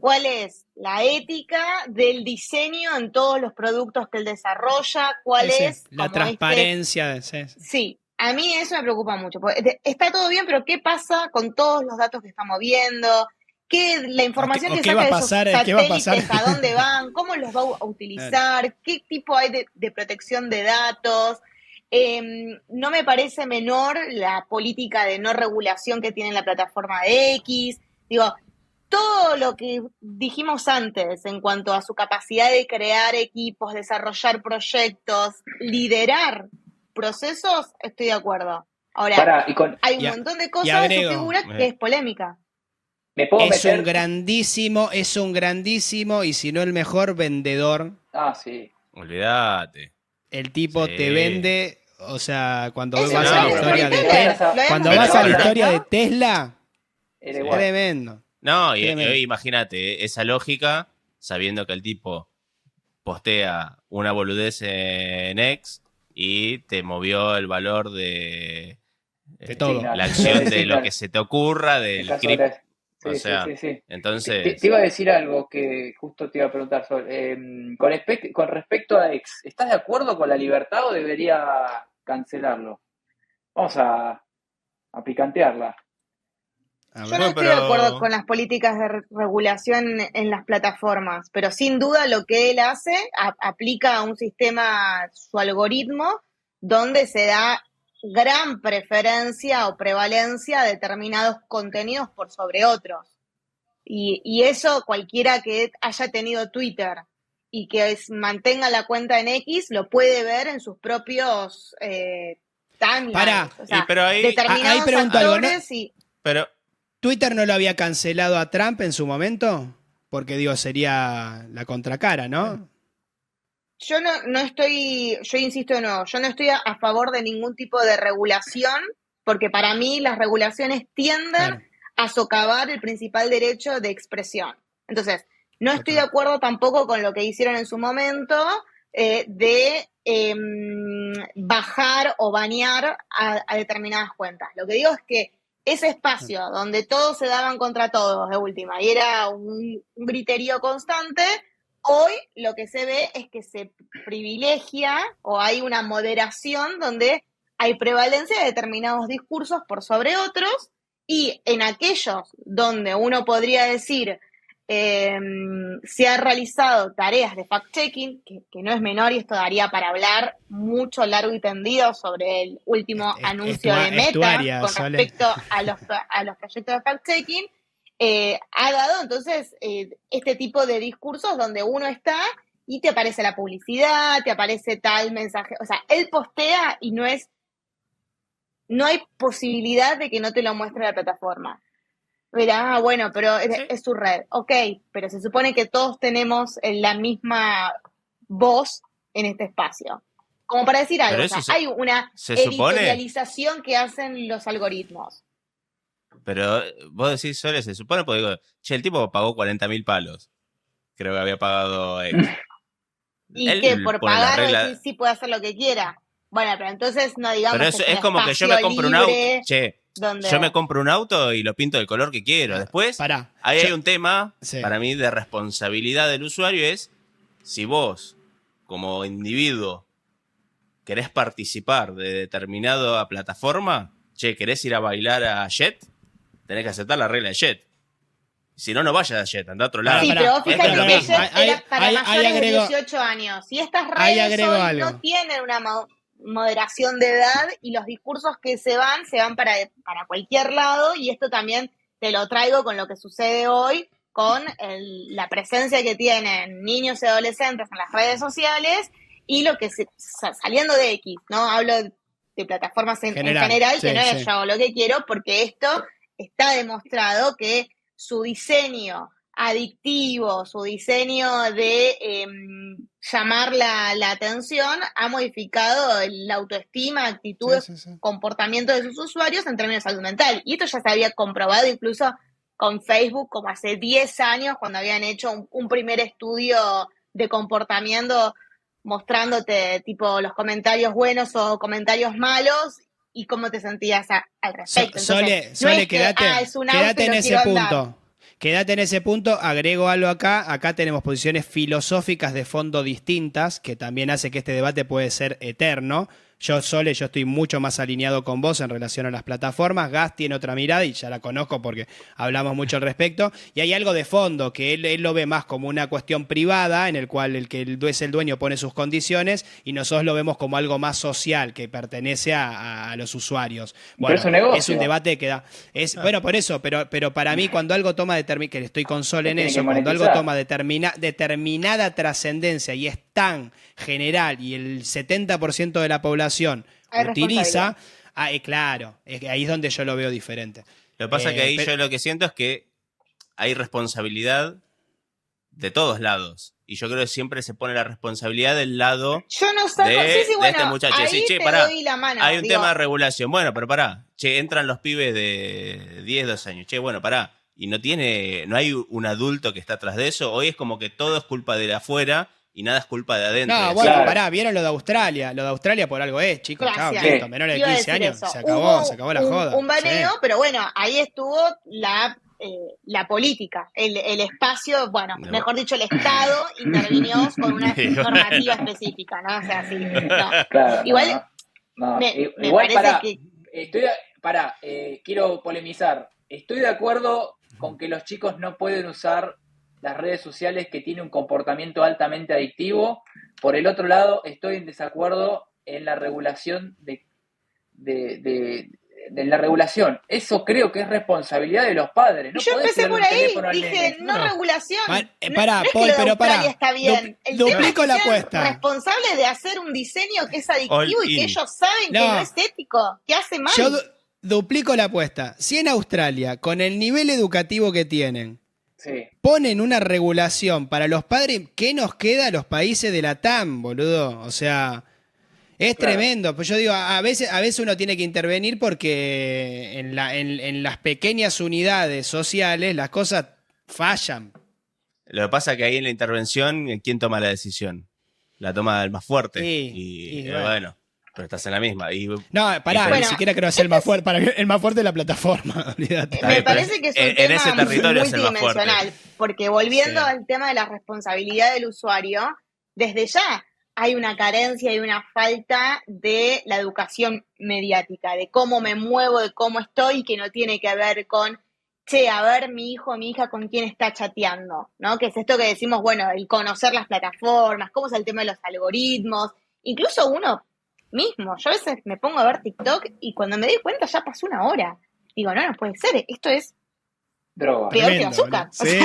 cuál es la ética del diseño en todos los productos que él desarrolla, cuál es la como transparencia. Sí, a mí eso me preocupa mucho. Porque está todo bien, pero ¿qué pasa con todos los datos que estamos viendo? La información que ¿Qué va saca a de esos pasar? ¿Qué va a pasar? satélites, a dónde van, cómo los va a utilizar, qué tipo hay de protección de datos. No me parece menor la política de no regulación que tiene la plataforma de X. Digo, todo lo que dijimos antes en cuanto a su capacidad de crear equipos, desarrollar proyectos, liderar procesos, estoy de acuerdo. Ahora, hay un montón de cosas de su figura que es polémica. ¿Me puedo meter? Es un grandísimo, y si no el mejor vendedor. Ah, sí. Olvídate. El tipo te vende, o sea, cuando Ese vas a la historia de Tesla, cuando vas a la historia de Tesla, tremendo. No, y imagínate, esa lógica, sabiendo que el tipo postea una boludez en X y te movió el valor de todo. La acción de lo que se te ocurra, del cripto. O sea, entonces... Te iba a decir algo que justo te iba a preguntar, Sol. Con respecto a X, ¿estás de acuerdo con la libertad o debería cancelarlo? Vamos a picantearla. Yo no estoy de acuerdo con las políticas de regulación en las plataformas, pero sin duda lo que él hace aplica a un sistema, su algoritmo, donde se da gran preferencia o prevalencia a determinados contenidos por sobre otros. Y eso cualquiera que haya tenido Twitter y que mantenga la cuenta en X lo puede ver en sus propios timelines. O sea, pero ahí pregunto algo, ¿no? Pero ¿Twitter no lo había cancelado a Trump en su momento? Porque, digo, sería la contracara, ¿no? Yo insisto de nuevo, yo no estoy a favor de ningún tipo de regulación, porque para mí las regulaciones tienden a socavar el principal derecho de expresión. Entonces, no estoy de acuerdo tampoco con lo que hicieron en su momento de bajar o banear a determinadas cuentas. Lo que digo es que ese espacio donde todos se daban contra todos de última y era un griterío constante, hoy lo que se ve es que se privilegia o hay una moderación donde hay prevalencia de determinados discursos por sobre otros, y en aquellos donde uno podría decir se han realizado tareas de fact-checking, que no es menor, y esto daría para hablar mucho, largo y tendido sobre el último anuncio de Meta con respecto a los proyectos de fact-checking, ha dado entonces este tipo de discursos donde uno está y te aparece la publicidad, te aparece tal mensaje, o sea, él postea y no hay posibilidad de que no te lo muestre la plataforma. Mira, bueno, pero es su red. Ok, pero se supone que todos tenemos la misma voz en este espacio. Como para decir algo, hay una editorialización que hacen los algoritmos. Pero vos decís, Sole, se supone, porque digo, che, el tipo pagó 40.000 palos. Creo que había pagado X. ¿Y qué? Por pagar sí puede hacer lo que quiera. Bueno, pero entonces no digamos pero que es como que yo me compro un auto. Che, donde... yo me compro un auto y lo pinto del color que quiero. Después, hay un tema, para mí, de responsabilidad del usuario, es si vos, como individuo, querés participar de determinada plataforma, che, querés ir a bailar a Jet, tenés que aceptar la regla de Jet. Si no, no vayas a Jet, anda a otro lado. Sí, pero fíjate que Jet era para mayores de 18 años. Y estas redes hoy no tienen una moderación de edad, y los discursos que se van para cualquier lado, y esto también te lo traigo con lo que sucede hoy con la presencia que tienen niños y adolescentes en las redes sociales y lo que saliendo de X, ¿no? Hablo de plataformas en general, que no es yo hago lo que quiero, porque esto está demostrado que su diseño adictivo, su diseño de llamar la atención ha modificado la autoestima, actitudes, comportamiento de sus usuarios en términos de salud mental. Y esto ya se había comprobado incluso con Facebook, como hace 10 años, cuando habían hecho un primer estudio de comportamiento mostrándote tipo los comentarios buenos o comentarios malos y cómo te sentías al respecto. Sole, quédate en ese punto. Quédate en ese punto, agrego algo acá. Acá tenemos posiciones filosóficas de fondo distintas, que también hace que este debate puede ser eterno. Yo estoy mucho más alineado con vos en relación a las plataformas. Gas tiene otra mirada y ya la conozco porque hablamos mucho al respecto. Y hay algo de fondo que él lo ve más como una cuestión privada en el cual el que es el dueño pone sus condiciones y nosotros lo vemos como algo más social que pertenece a los usuarios. Bueno, es un debate que da... Bueno, por eso, pero para mí cuando algo toma que estoy con Sol en eso, cuando algo toma determinada trascendencia y es tan general y el 70% de la población utiliza, claro, ahí es donde yo lo veo diferente. Lo que pasa es que ahí yo lo que siento es que hay responsabilidad de todos lados. Y yo creo que siempre se pone la responsabilidad del lado yo no sé, de bueno, este muchacho. ahí Sí, che, te pará, doy la mano, hay un tema de regulación. Bueno, pero pará. Che, entran los pibes de 10, 12 años. Che, bueno, pará. Y no hay un adulto que está atrás de eso. Hoy es como que todo es culpa de afuera y nada es culpa de adentro. No, bueno, claro. Pará, vieron lo de Australia. Lo de Australia por algo es, chicos. Chao, listo, menores de 15 años. Se acabó la joda. Un baneo, sí. Pero bueno, ahí estuvo la política, el espacio, bueno, mejor dicho, el Estado intervinió con una normativa específica, ¿no? O sea, sí. No. Claro, igual, no. Me Igual parece quiero polemizar. Estoy de acuerdo con que los chicos no pueden usar las redes sociales que tienen un comportamiento altamente adictivo. Por el otro lado, estoy en desacuerdo en la regulación de la regulación. Eso creo que es responsabilidad de los padres. No yo empecé por ahí, dije, no regulación. Pará, Paul, pero pará. Está bien. Duplico la apuesta. Responsable de hacer un diseño que es adictivo y que ellos saben que no es ético, que hace mal. Yo duplico la apuesta. Si en Australia, con el nivel educativo que tienen, sí, ponen una regulación para los padres, ¿qué nos queda a los países de la TAM, boludo? O sea, es claro, tremendo. Pues yo digo, a veces uno tiene que intervenir porque en las pequeñas unidades sociales las cosas fallan. Lo que pasa es que ahí en la intervención, ¿quién toma la decisión? La toma el más fuerte. Sí, y bueno. Pero estás en la misma. No, pará, ni siquiera creo que sea el más fuerte. Para mí, el más fuerte es la plataforma. Me parece que es un tema ese territorio multidimensional. Es porque volviendo al tema de la responsabilidad del usuario, desde ya hay una carencia y una falta de la educación mediática, de cómo me muevo, de cómo estoy, que no tiene que ver con, che, a ver mi hijo o mi hija con quién está chateando, ¿no? Que es esto que decimos, bueno, el conocer las plataformas, cómo es el tema de los algoritmos, incluso uno mismo. Yo a veces me pongo a ver TikTok y cuando me doy cuenta ya pasó una hora. Digo, no puede ser, esto es droga. Peor que azúcar. Sí.